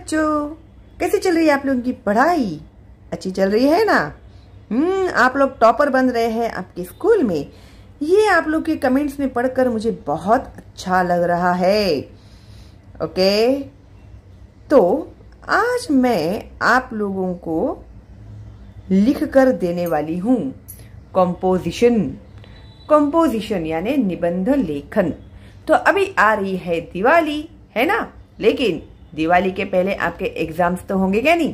बच्चों, कैसे चल रही है आप लोगों की पढ़ाई? अच्छी चल रही है ना? आप लोग टॉपर बन रहे हैं आपके स्कूल में। ये आप लोग के कमेंट्स में पढ़कर मुझे बहुत अच्छा लग रहा है। ओके, तो आज मैं आप लोगों को लिख कर देने वाली हूँ कंपोजिशन यानी निबंध लेखन। तो अभी आ रही है दिवाली, है ना? लेकिन दिवाली के पहले आपके एग्जाम्स तो होंगे क्या नहीं?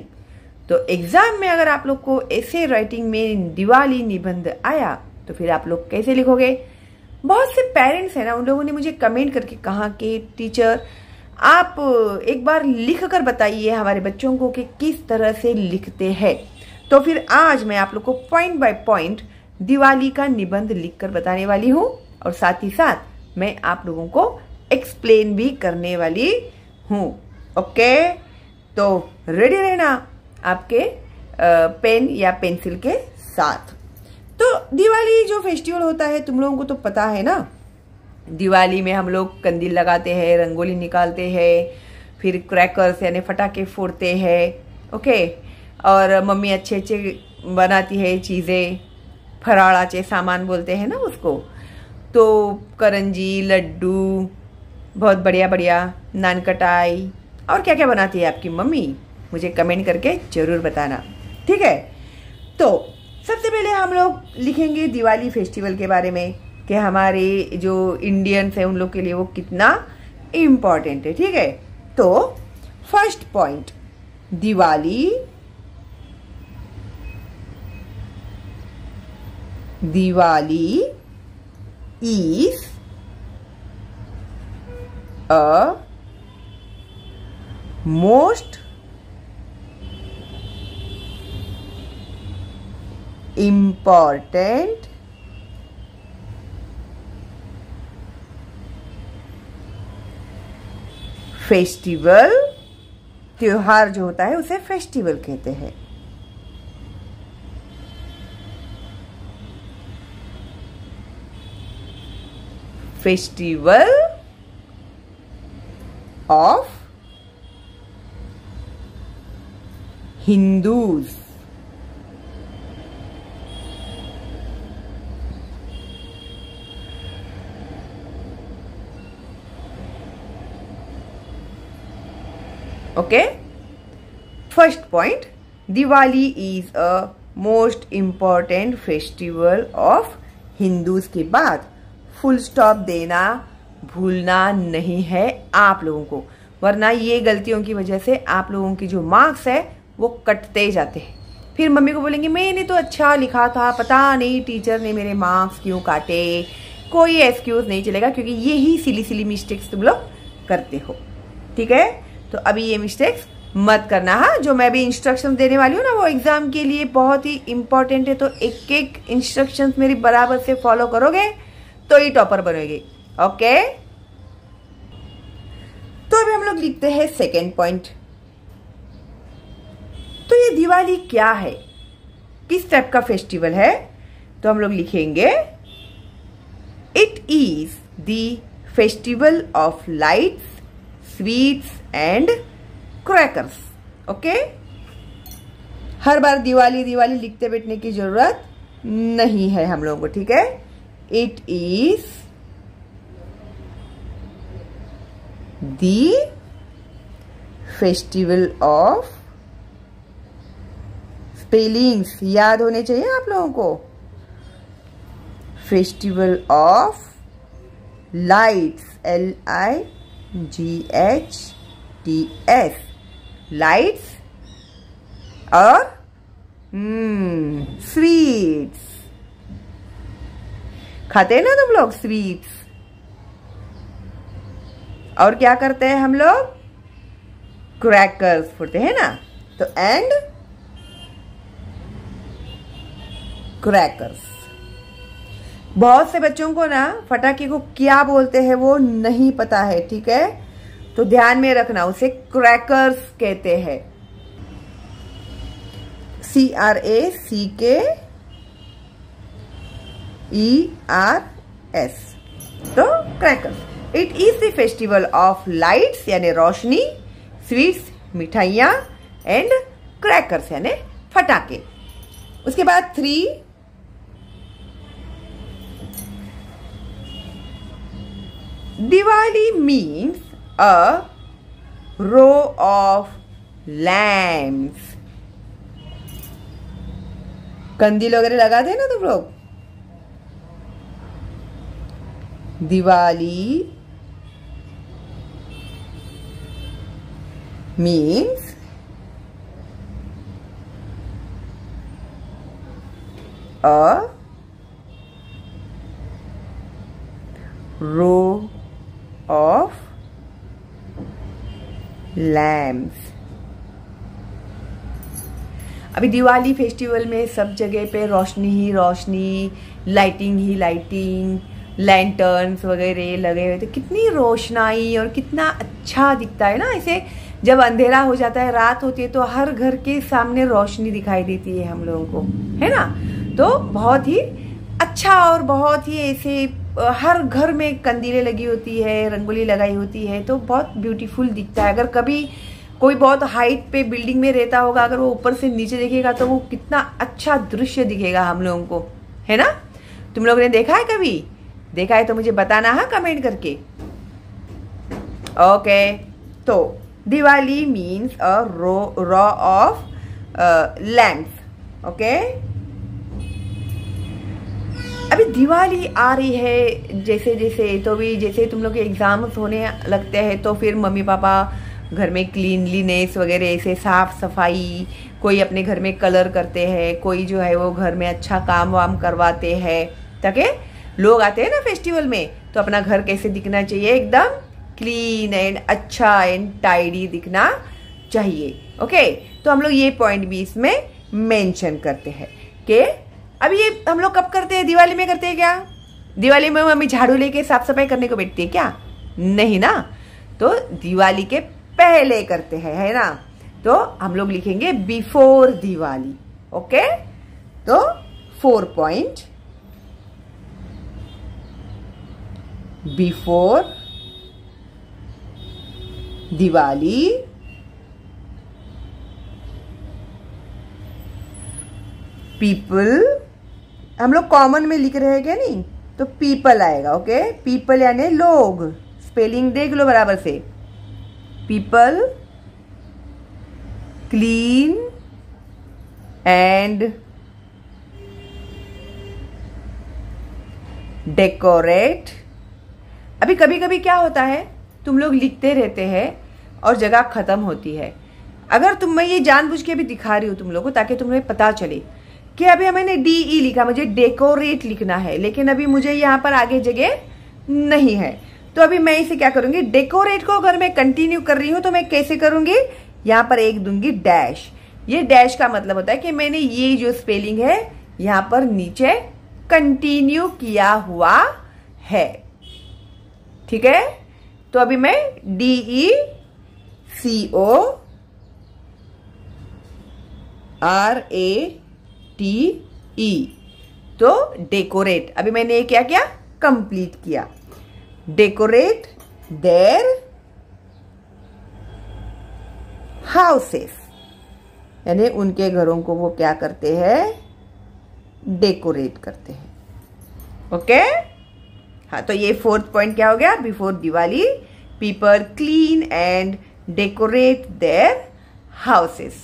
तो एग्जाम में अगर आप लोग को ऐसे राइटिंग में दिवाली निबंध आया तो फिर आप लोग कैसे लिखोगे? बहुत से पेरेंट्स हैं ना, उन लोगों ने मुझे कमेंट करके कहा कि टीचर आप एक बार लिख कर बताइए हमारे बच्चों को कि किस तरह से लिखते हैं। तो फिर आज मैं आप लोग को पॉइंट बाय पॉइंट दिवाली का निबंध लिखकर बताने वाली हूँ और साथ ही साथ मैं आप लोगों को एक्सप्लेन भी करने वाली हूँ। ओके, तो रेडी रहना आपके पेन या पेंसिल के साथ। तो दिवाली जो फेस्टिवल होता है तुम लोगों को तो पता है ना। दिवाली में हम लोग कंदील लगाते हैं, रंगोली निकालते हैं, फिर क्रैकर्स यानी फटाके फोड़ते हैं। ओके, और मम्मी अच्छे अच्छे बनाती है चीज़ें, फराड़ाचे सामान बोलते हैं ना उसको। तो करंजी, लड्डू, बहुत बढ़िया बढ़िया नानकटाई और क्या क्या बनाती है आपकी मम्मी, मुझे कमेंट करके जरूर बताना, ठीक है? तो सबसे पहले हम लोग लिखेंगे दिवाली फेस्टिवल के बारे में कि हमारे जो इंडियंस हैं उन लोग के लिए वो कितना इम्पोर्टेंट है, ठीक है? तो first point, Diwali is a most important festival. त्योहार जो होता है उसे फेस्टिवल कहते हैं। Festival of Hindus. Okay, first point, Diwali is a most important festival of Hindus के बाद फुल स्टॉप देना भूलना नहीं है आप लोगों को, वरना ये गलतियों की वजह से आप लोगों की जो मार्क्स है वो कटते जाते हैं। फिर मम्मी को बोलेंगे मैंने तो अच्छा लिखा था, पता नहीं टीचर ने मेरे मार्क्स क्यों काटे। कोई एक्सक्यूज नहीं चलेगा, क्योंकि यही सिली मिस्टेक्स तुम लोग करते हो, ठीक है? तो अभी ये मिस्टेक्स मत करना। हाँ, जो मैं भी इंस्ट्रक्शन देने वाली हूँ ना वो एग्जाम के लिए बहुत ही इंपॉर्टेंट है, तो एक एक इंस्ट्रक्शन मेरी बराबर से फॉलो करोगे तो ही टॉपर बनोगे। ओके, तो अभी हम लोग लिखते हैं सेकेंड पॉइंट। तो ये दिवाली क्या है, किस टाइप का फेस्टिवल है? तो हम लोग लिखेंगे it is the festival of lights, sweets and crackers. Okay, हर बार दिवाली दिवाली लिखते बैठने की जरूरत नहीं है हम लोगों को, ठीक है? It is the festival of, spellings याद होने चाहिए आप लोगों को, festival of lights, LIGHTS, lights, और स्वीट्स, खाते हैं ना तुम लोग स्वीट्स। और क्या करते हैं हम लोग? क्रैकर्स फोड़ते हैं ना, तो एंड क्रैकर्स। बहुत से बच्चों को ना फटाके को क्या बोलते हैं वो नहीं पता है, ठीक है? तो ध्यान में रखना, उसे क्रैकर्स कहते हैं। CRACKERS, तो crackers. It is the festival of lights यानी रोशनी, स्वीट्स मिठाइयाँ एंड क्रैकर्स यानी फटाके। उसके बाद 3 Diwali means a row of lamps. कंदील वगैरह लगाते हैं ना तुम लोग। Diwali means a row of lamps। अभी दिवाली फेस्टिवल में सब जगह पे रोशनी ही रोशनी, लाइटिंग ही लाइटिंग, लैंटर्न्स वगैरह लगे हुए थे। कितनी रोशनाई और कितना अच्छा दिखता है ना। ऐसे जब अंधेरा हो जाता है, रात होती है, तो हर घर के सामने रोशनी दिखाई देती है हम लोगों को, है ना। तो बहुत ही अच्छा और बहुत ही ऐसे हर घर में कंदीलें लगी होती है, रंगोली लगाई होती है, तो बहुत ब्यूटीफुल दिखता है। अगर कभी कोई बहुत हाइट पे बिल्डिंग में रहता होगा, अगर वो ऊपर से नीचे देखेगा तो वो कितना अच्छा दृश्य दिखेगा हम लोगों को, है ना। तुम लोगों ने देखा है कभी? देखा है तो मुझे बताना है कमेंट करके। ओके, तो Diwali means a row of lamps. Okay, अभी दिवाली आ रही है जैसे जैसे, तो भी जैसे तुम लोग के एग्जाम्स होने लगते हैं तो फिर मम्मी पापा घर में क्लीनलीनेस वगैरह ऐसे साफ सफाई, कोई अपने घर में कलर करते हैं, कोई जो है वो घर में अच्छा काम वाम करवाते हैं, ताकि लोग आते हैं ना फेस्टिवल में तो अपना घर कैसे दिखना चाहिए, एकदम क्लीन एंड अच्छा एंड टाइडी दिखना चाहिए। ओके, तो हम लोग ये पॉइंट भी इसमें मेंशन करते हैं कि अभी ये हम लोग कब करते हैं? दिवाली में करते हैं क्या? दिवाली में मम्मी झाड़ू लेके साफ सफाई करने को बैठती है क्या? नहीं ना। तो दिवाली के पहले करते हैं, है ना। तो हम लोग लिखेंगे बिफोर दिवाली। ओके, तो 4 पॉइंट बिफोर दिवाली, पीपल, हम लोग कॉमन में लिख रहे हैं क्या? नहीं, तो पीपल आएगा। ओके, पीपल यानी लोग, स्पेलिंग देख लो बराबर से। People clean and decorate. अभी कभी कभी क्या होता है, तुम लोग लिखते रहते हैं और जगह खत्म होती है। अगर मैं ये जानबूझ के भी दिखा रही हूँ तुम लोग को, ताकि तुम्हें पता चले कि अभी मैंने DE लिखा, मुझे डेकोरेट लिखना है, लेकिन अभी मुझे यहाँ पर आगे जगह नहीं है। तो अभी मैं इसे क्या करूंगी, डेकोरेट को अगर मैं कंटिन्यू कर रही हूँ तो मैं कैसे करूंगी, यहाँ पर एक दूंगी डैश। ये डैश का मतलब होता है कि मैंने ये जो स्पेलिंग है यहाँ पर नीचे कंटिन्यू किया हुआ है। ठीक है, तो अभी मैं DECORATE, तो डेकोरेट। अभी मैंने क्या किया, कंप्लीट किया। डेकोरेट देयर हाउसेस, यानी उनके घरों को वो क्या करते हैं, डेकोरेट करते हैं। ओके, हाँ, तो ये 4th पॉइंट क्या हो गया, before Diwali people clean and decorate their houses.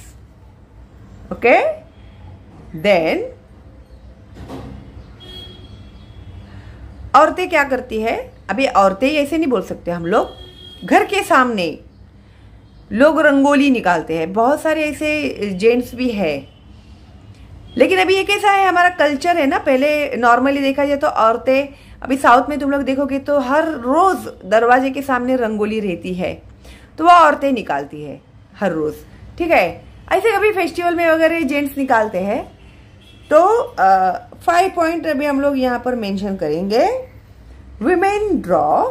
Okay, then औरतें क्या करती है? अभी औरतें ऐसे नहीं बोल सकते हम लोग, घर के सामने लोग रंगोली निकालते हैं। बहुत सारे ऐसे जेंट्स भी है, लेकिन अभी ये कैसा है, हमारा कल्चर है ना। पहले नॉर्मली देखा जाए तो औरतें, अभी साउथ में तुम लोग देखोगे तो हर रोज दरवाजे के सामने रंगोली रहती है, तो वो औरतें निकालती है हर रोज। ठीक है, ऐसे कभी फेस्टिवल में वगैरह जेंट्स निकालते हैं। तो 5 पॉइंट अभी हम लोग यहाँ पर मेंशन करेंगे। विमेन ड्रॉ,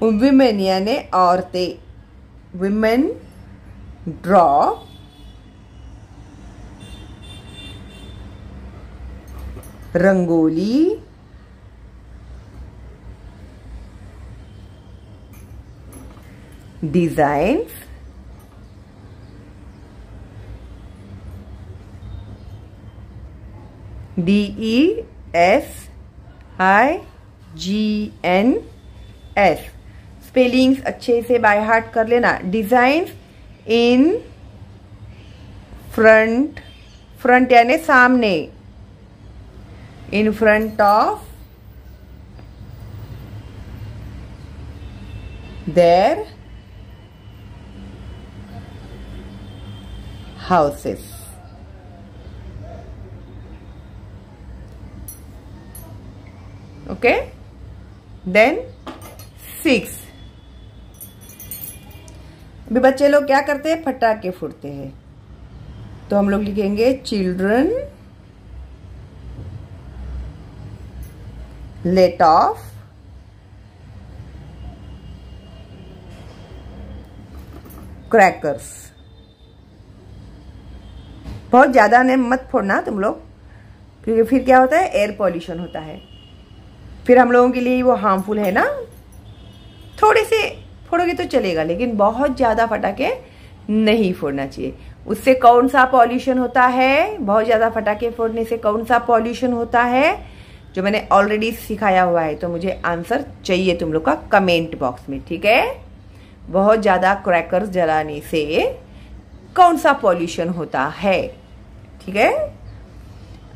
विमेन यानी औरतें, women draw rangoli designs, DESIGNS, spellings अच्छे से बाय हार्ट कर लेना। डिजाइन्स इन फ्रंट, फ्रंट यानी सामने, in front of their houses. Okay, then 6, अभी बच्चे लोग क्या करते हैं, पटाखे फोड़ते हैं, तो हम लोग लिखेंगे चिल्ड्रन लेट ऑफ क्रैकर्स। बहुत ज्यादा ने मत फोड़ना तुम लोग, क्योंकि फिर क्या होता है, एयर पॉल्यूशन होता है, फिर हम लोगों के लिए वो हार्मफुल है ना। थोड़े से फोड़ोगे तो चलेगा, लेकिन बहुत ज्यादा पटाखे नहीं फोड़ना चाहिए। उससे कौन सा पॉल्यूशन होता है, बहुत ज्यादा पटाखे फोड़ने से कौन सा पॉल्यूशन होता है, जो मैंने ऑलरेडी सिखाया हुआ है, तो मुझे आंसर चाहिए तुम लोग का कमेंट बॉक्स में, ठीक है। बहुत ज्यादा क्रैकर्स जलाने से कौन सा पॉल्यूशन होता है, ठीक है।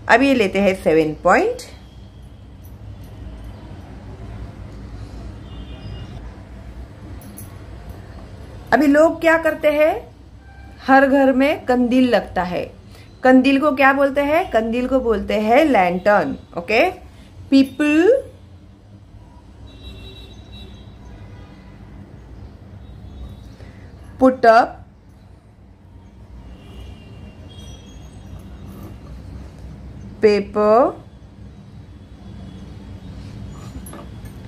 अब ये लेते हैं 7 पॉइंट। अभी लोग क्या करते हैं, हर घर में कंदील लगता है। कंदील को क्या बोलते हैं, कंदील को बोलते हैं lantern. Okay, people put up paper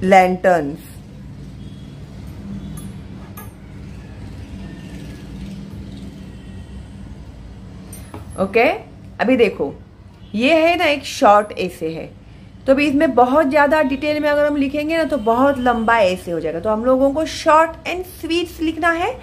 lanterns. Okay, अभी देखो ये है ना एक शॉर्ट ऐसे है, तो अभी इसमें बहुत ज्यादा डिटेल में अगर हम लिखेंगे ना तो बहुत लंबा ऐसे हो जाएगा। तो हम लोगों को शॉर्ट एंड स्वीट लिखना है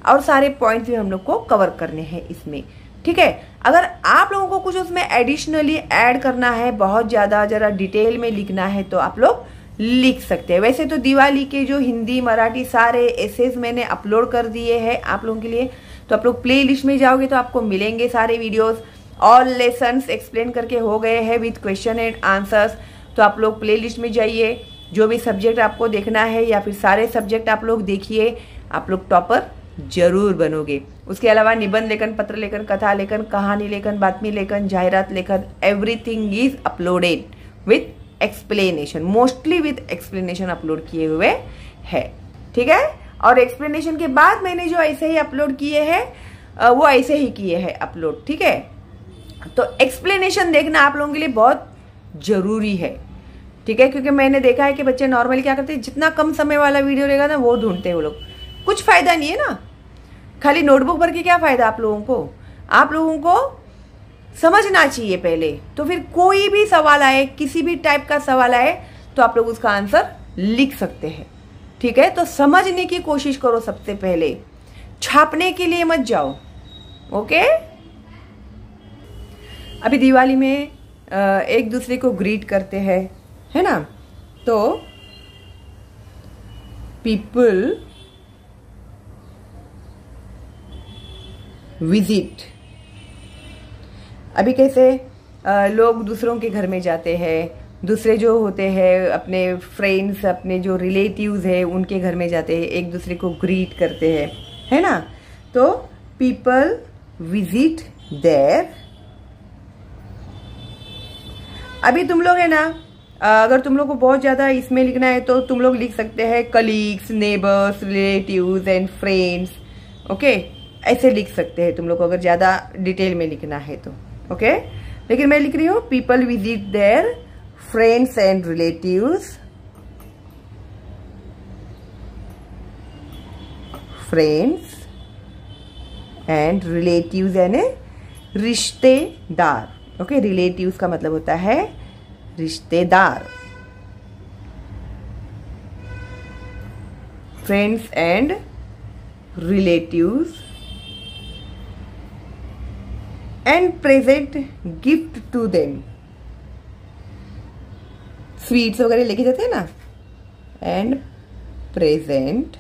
और सारे पॉइंट्स भी हम लोग को कवर करने हैं इसमें, ठीक है। अगर आप लोगों को कुछ उसमें एडिशनली ऐड करना है, बहुत ज्यादा जरा डिटेल में लिखना है, तो आप लोग लिख सकते हैं। वैसे तो दिवाली के जो हिंदी मराठी सारे एसेज मैंने अपलोड कर दिए हैं आप लोगों के लिए, तो आप लोग प्ले लिस्ट में जाओगे तो आपको मिलेंगे सारे वीडियोस। ऑल लेसन्स एक्सप्लेन करके हो गए हैं विद क्वेश्चन एंड आंसर्स। तो आप लोग प्ले लिस्ट में जाइए, जो भी सब्जेक्ट आपको देखना है या फिर सारे सब्जेक्ट आप लोग देखिए, आप लोग टॉपर जरूर बनोगे। उसके अलावा निबंध लेखन, पत्र लेखन, कथा लेखन, कहानी लेखन, बातमी लेखन, जाहिरात लेखन, everything is uploaded with explanation, mostly with explanation upload किए हुए है, ठीक है। और एक्सप्लेनेशन के बाद मैंने जो ऐसे ही अपलोड किए हैं वो ऐसे ही किए हैं अपलोड, ठीक है। तो एक्सप्लेनेशन देखना आप लोगों के लिए बहुत जरूरी है, ठीक है, क्योंकि मैंने देखा है कि बच्चे नॉर्मली क्या करते हैं, जितना कम समय वाला वीडियो रहेगा ना वो ढूंढते हैं वो लोग। कुछ फायदा नहीं है ना, खाली नोटबुक भर के क्या फायदा आप लोगों को। आप लोगों को समझना चाहिए पहले, तो फिर कोई भी सवाल आए, किसी भी टाइप का सवाल आए, तो आप लोग उसका आंसर लिख सकते हैं, ठीक है। तो समझने की कोशिश करो सबसे पहले, छापने के लिए मत जाओ, ओके। अभी दिवाली में एक दूसरे को ग्रीट करते हैं, है ना। तो पीपल विजिट, अभी कैसे लोग दूसरों के घर में जाते हैं, दूसरे जो होते हैं अपने फ्रेंड्स, अपने जो रिलेटिव्स है उनके घर में जाते हैं, एक दूसरे को ग्रीट करते हैं, है ना। तो पीपल विजिट देयर। अभी तुम लोग है ना, अगर तुम लोग को बहुत ज्यादा इसमें लिखना है तो तुम लोग लिख सकते हैं colleagues, neighbours, relatives and friends, okay, ऐसे लिख सकते हैं तुम लोग को अगर ज्यादा डिटेल में लिखना है तो, ओके। लेकिन मैं लिख रही हूँ people visit their friends and relatives, friends and relatives यानी रिश्तेदार, ओके। रिलेटिव्स का मतलब होता है रिश्तेदार, friends and relatives and present gift to them. Sweets वगैरह लेके जाते हैं ना, and present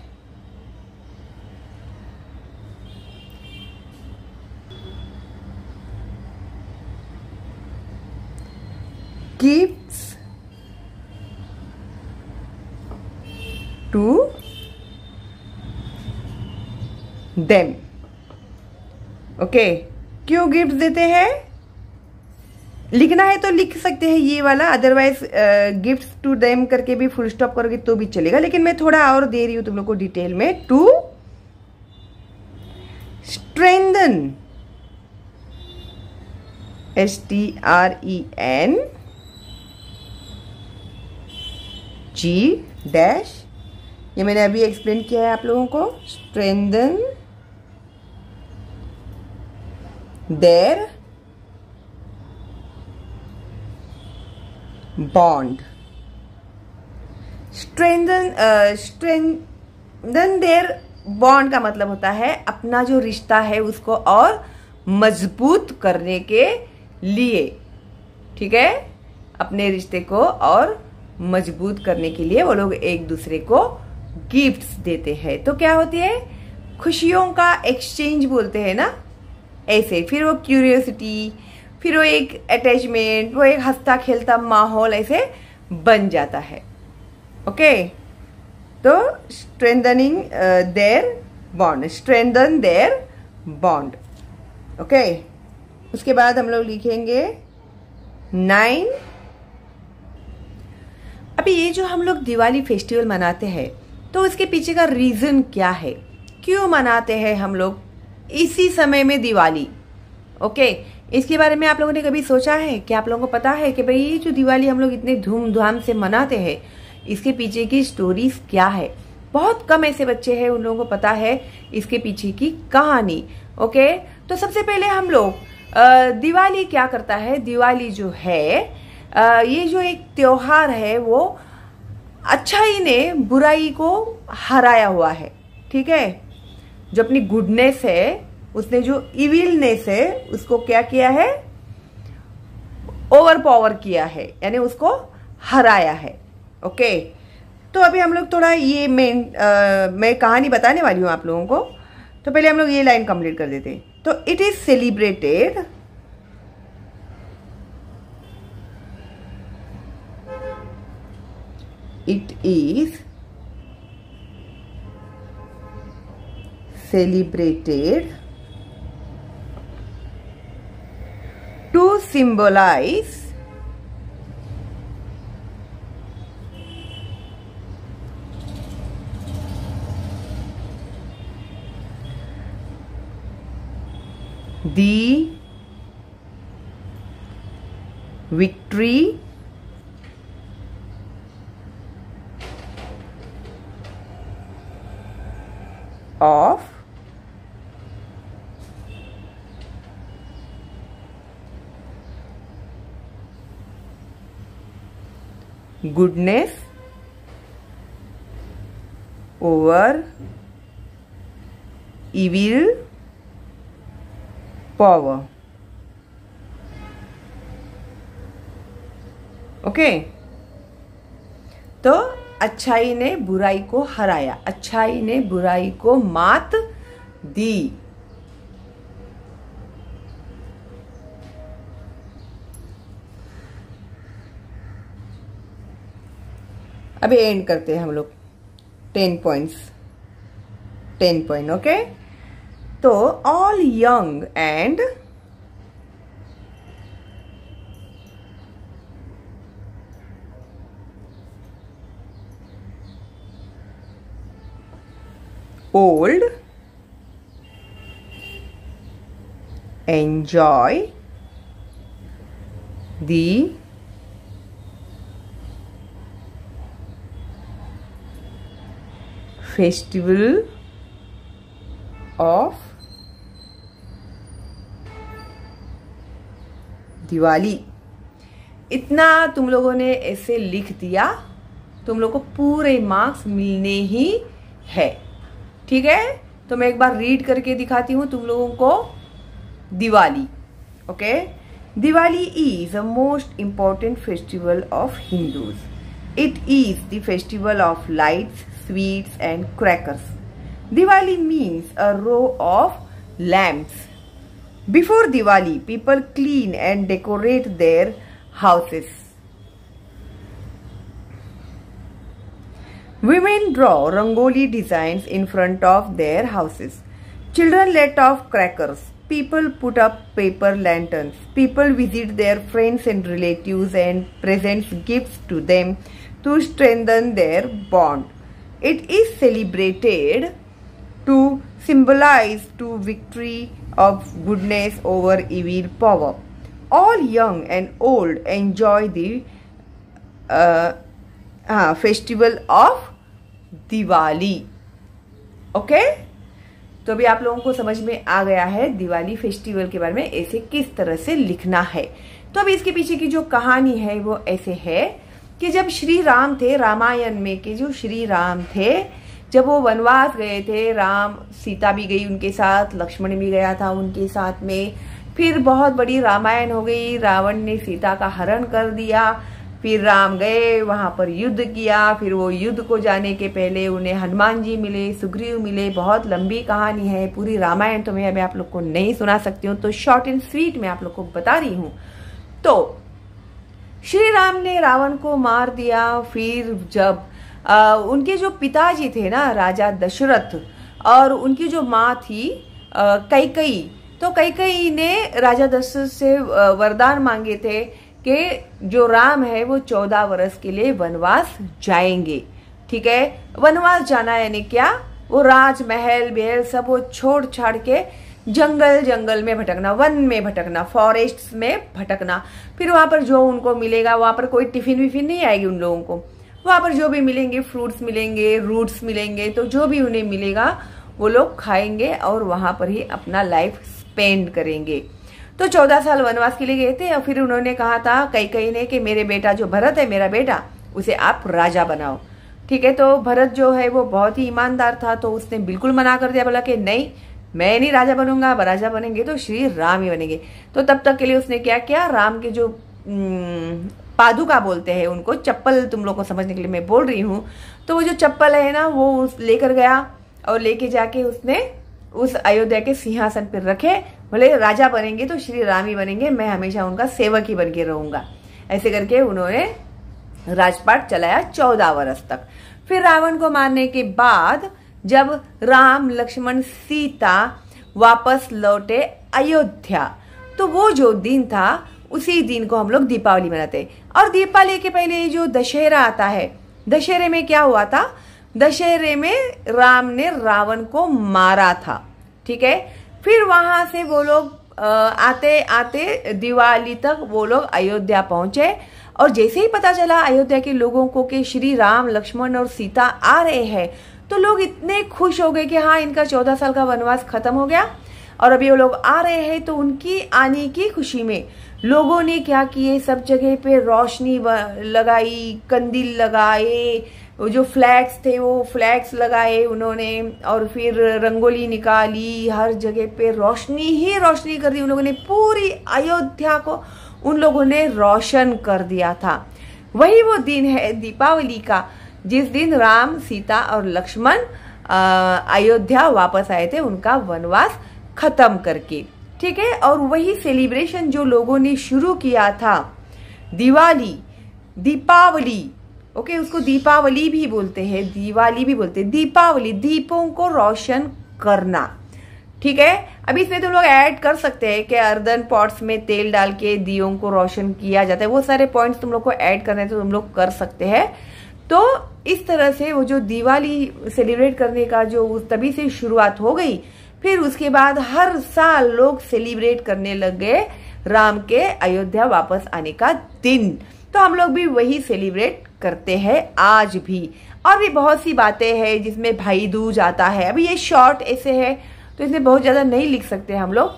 gifts to them. Okay, क्यों गिफ्ट देते हैं? लिखना है तो लिख सकते हैं ये वाला, अदरवाइज गिफ्ट्स टू देम करके भी फुल स्टॉप करोगे तो भी चलेगा, लेकिन मैं थोड़ा और दे रही हूं तुम लोग को डिटेल में. To strengthen, STREN G dash, ये मैंने अभी एक्सप्लेन किया है आप लोगों को. Strengthen their bond. Strengthen their bond का मतलब होता है अपना जो रिश्ता है उसको और मजबूत करने के लिए. ठीक है, अपने रिश्ते को और मजबूत करने के लिए वो लोग एक दूसरे को गिफ्ट्स देते हैं. तो क्या होती है? खुशियों का एक्सचेंज बोलते हैं ना, ऐसे. फिर वो क्यूरियोसिटी, फिर वो एक अटैचमेंट, वो एक हंसता खेलता माहौल ऐसे बन जाता है. ओके, तो strengthening their bond, strengthen their bond. Okay, उसके बाद हम लोग लिखेंगे 9. अभी ये जो हम लोग दिवाली फेस्टिवल मनाते हैं तो उसके पीछे का रीजन क्या है? क्यों मनाते हैं हम लोग इसी समय में दिवाली? ओके, इसके बारे में आप लोगों ने कभी सोचा है? क्या आप लोगों को पता है कि भाई ये जो दिवाली हम लोग इतने धूमधाम से मनाते हैं इसके पीछे की स्टोरीज क्या है? बहुत कम ऐसे बच्चे हैं उन लोगों को पता है इसके पीछे की कहानी. ओके, तो सबसे पहले हम लोग दिवाली क्या करता है? दिवाली जो है ये जो एक त्योहार है वो अच्छाई ने बुराई को हराया हुआ है. ठीक है, जो अपनी गुडनेस है उसने जो इविलनेस है उसको क्या किया है? ओवर पावर किया है, यानी उसको हराया है. ओके, तो अभी हम लोग थोड़ा ये मैं कहानी बताने वाली हूं आप लोगों को. तो पहले हम लोग ये लाइन कंप्लीट कर देते. तो it is celebrated it is celebrated to symbolize the victory of goodness over evil power. Okay, तो अच्छाई ने बुराई को हराया, अच्छाई ने बुराई को मात दी. अभी एंड करते हैं हम लोग 10 पॉइंट्स, 10 पॉइंट. ओके, तो all young and old enjoy the festival of Diwali. इतना तुम लोगों ने ऐसे लिख दिया, तुम लोग को पूरे मार्क्स मिलने ही है. ठीक है, तो मैं एक बार रीड करके दिखाती हूँ तुम लोगों को। Diwali, okay. Diwali is the most important festival of Hindus. It is the festival of lights, sweets and crackers. Diwali means a row of lamps. Before Diwali, people clean and decorate their houses. Women draw rangoli designs in front of their houses. Children let off crackers. People put up paper lanterns. People visit their friends and relatives and present gifts to them to strengthen their bond. It is celebrated to symbolize the victory of goodness over evil power. All young and old enjoy the festival of Diwali. Okay? तो अभी आप लोगों को समझ में आ गया है Diwali festival के बारे में ऐसे किस तरह से लिखना है। तो अभी इसके पीछे की जो कहानी है वो ऐसे है कि जब श्री राम थे, रामायण में के जो श्री राम थे, जब वो वनवास गए थे, राम सीता भी गई उनके साथ, लक्ष्मण भी गया था उनके साथ में, फिर बहुत बड़ी रामायण हो गई, रावण ने सीता का हरण कर दिया, फिर राम गए वहां पर युद्ध किया, फिर वो युद्ध को जाने के पहले उन्हें हनुमान जी मिले, सुग्रीव मिले, बहुत लंबी कहानी है, पूरी रामायण तो मैं अभी आप लोग को नहीं सुना सकती हूँ, तो शॉर्ट एंड स्वीट मैं आप लोग को बता रही हूँ। तो श्री राम ने रावण को मार दिया। फिर जब उनके जो पिताजी थे ना, राजा दशरथ, और उनकी जो माँ थी कैकेयी, तो कैकेयी ने राजा दशरथ से वरदान मांगे थे कि जो राम है वो 14 वर्ष के लिए वनवास जाएंगे। ठीक है, वनवास जाना यानी क्या, वो राजमहल बेहल सब वो छोड़ छाड़ के जंगल में भटकना, वन में भटकना, फॉरेस्ट में भटकना। फिर वहां पर जो उनको मिलेगा, वहां पर कोई टिफिन विफिन नहीं आएगी उन लोगों को, वहां पर जो भी मिलेंगे, फ्रूट्स मिलेंगे, रूट्स मिलेंगे, तो जो भी उन्हें मिलेगा वो लोग खाएंगे और वहां पर ही अपना लाइफ स्पेंड करेंगे। तो 14 साल वनवास के लिए गए थे और फिर उन्होंने कहा था कैकेयी ने कि मेरे बेटा जो भरत है, मेरा बेटा, उसे आप राजा बनाओ। ठीक है, तो भरत जो है वो बहुत ही ईमानदार था, तो उसने बिल्कुल मना कर दिया, बोला कि नहीं, मैं नहीं राजा बनूंगा, राजा बनेंगे तो श्री राम ही बनेंगे। तो तब तक के लिए उसने क्या किया, राम के जो पादुका बोलते हैं उनको, चप्पल तुम लोग को समझने के लिए मैं बोल रही हूँ, तो वो जो चप्पल है ना वो लेकर गया और लेके जाके उसने उस अयोध्या के सिंहासन पर रखे, बोले राजा बनेंगे तो श्री राम ही बनेंगे, मैं हमेशा उनका सेवक ही बन के रहूंगा। ऐसे करके उन्होंने राजपाट चलाया 14 वर्ष तक। फिर रावण को मारने के बाद जब राम, लक्ष्मण, सीता वापस लौटे अयोध्या, तो वो जो दिन था उसी दिन को हम लोग दीपावली मनाते। और दीपावली के पहले जो दशहरा आता है, दशहरे में क्या हुआ था, दशहरे में राम ने रावण को मारा था। ठीक है, फिर वहां से वो लोग आते आते दिवाली तक वो लोग अयोध्या पहुंचे, और जैसे ही पता चला अयोध्या के लोगों को कि श्री राम, लक्ष्मण और सीता आ रहे हैं, तो लोग इतने खुश हो गए कि हाँ, इनका 14 साल का वनवास खत्म हो गया और अभी वो लोग आ रहे हैं। तो उनकी आने की खुशी में लोगों ने क्या किए, सब जगह पे रोशनी लगाई, कंदील लगाए, वो जो फ्लैग्स थे वो फ्लैग्स लगाए उन्होंने, और फिर रंगोली निकाली, हर जगह पे रोशनी ही रोशनी कर दी उन लोगों ने, पूरी अयोध्या को उन लोगों ने रोशन कर दिया था। वही वो दिन है दीपावली का, जिस दिन राम, सीता और लक्ष्मण अयोध्या वापस आए थे उनका वनवास खत्म करके। ठीक है, और वही सेलिब्रेशन जो लोगों ने शुरू किया था, दिवाली, दीपावली, ओके, उसको दीपावली भी बोलते हैं, दिवाली भी बोलते हैं, दीपावली, दीपों को रोशन करना। ठीक है, अभी इसमें तुम लोग ऐड कर सकते हैं कि अर्दन पॉट्स में तेल डाल के दियों को रोशन किया जाता है, वो सारे पॉइंट्स तुम लोग को ऐड करने तो तुम लोग कर सकते हैं। तो इस तरह से वो जो दिवाली सेलिब्रेट करने का जो तभी से शुरुआत हो गई, फिर उसके बाद हर साल लोग सेलिब्रेट करने लग गए राम के अयोध्या वापस आने का दिन। तो हम लोग भी वही सेलिब्रेट करते हैं आज भी। और भी बहुत सी बातें हैं जिसमें भाई दूज आता है। अभी ये शॉर्ट ऐसे है तो इसमें बहुत ज्यादा नहीं लिख सकते हम लोग,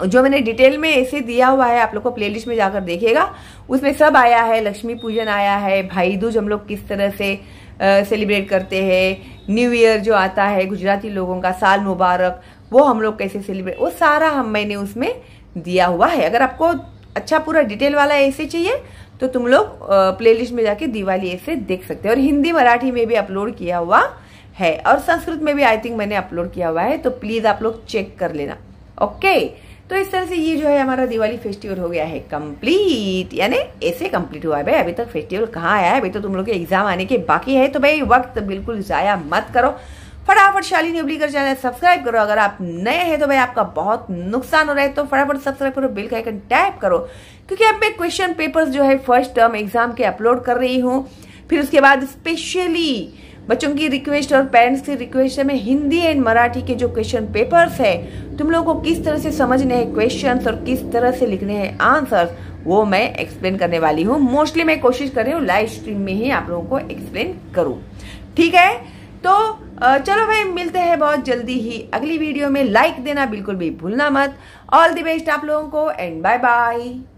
जो मैंने डिटेल में ऐसे दिया हुआ है, आप लोग को प्लेलिस्ट में जाकर देखिएगा, उसमें सब आया है, लक्ष्मी पूजन आया है, भाई दूज हम लोग किस तरह से सेलिब्रेट करते हैं, न्यू ईयर जो आता है गुजराती लोगों का, साल मुबारक, वो हम लोग कैसे सेलिब्रेट, वो सारा मैंने उसमें दिया हुआ है। अगर आपको अच्छा पूरा डिटेल वाला ऐसे चाहिए तो तुम लोग प्लेलिस्ट में जाके दिवाली ऐसे देख सकते हैं। और हिंदी मराठी में भी अपलोड किया हुआ है और संस्कृत में भी आई थिंक मैंने अपलोड किया हुआ है, तो प्लीज आप लोग चेक कर लेना। ओके, तो इस तरह से ये जो है हमारा दिवाली फेस्टिवल हो गया है कंप्लीट, यानी ऐसे कंप्लीट हुआ है भाई। अभी तक फेस्टिवल कहाँ आया है, अभी तो तुम लोग के एग्जाम आने के बाकी है। तो भाई वक्त बिल्कुल जाया मत करो, फटाफट शालिनी अब्लीकर चैनल सब्सक्राइब करो। अगर आप नए हैं तो भाई आपका बहुत नुकसान हो रहा है, तो फटाफट सब्सक्राइब करो, बेल का आइकन टैप करो, क्योंकि अब मैं क्वेश्चन पेपर्स जो है फर्स्ट टर्म एग्जाम के अपलोड कर रही हूँ। फिर उसके बाद स्पेशली बच्चों की रिक्वेस्ट और पेरेंट्स की रिक्वेस्ट है, मैं हिंदी एंड मराठी के जो क्वेश्चन पेपर्स है, तुम लोगों को किस तरह से समझने हैं क्वेश्चंस और किस तरह से लिखने हैं आंसर्स, वो मैं एक्सप्लेन करने वाली हूँ। मोस्टली मैं कोशिश कर रही हूँ लाइव स्ट्रीम में ही आप लोगों को एक्सप्लेन करूँ। ठीक है, तो चलो भाई मिलते हैं बहुत जल्दी ही अगली वीडियो में। लाइक देना बिल्कुल भी भूलना मत। ऑल द बेस्ट आप लोगों को एंड बाय बाय।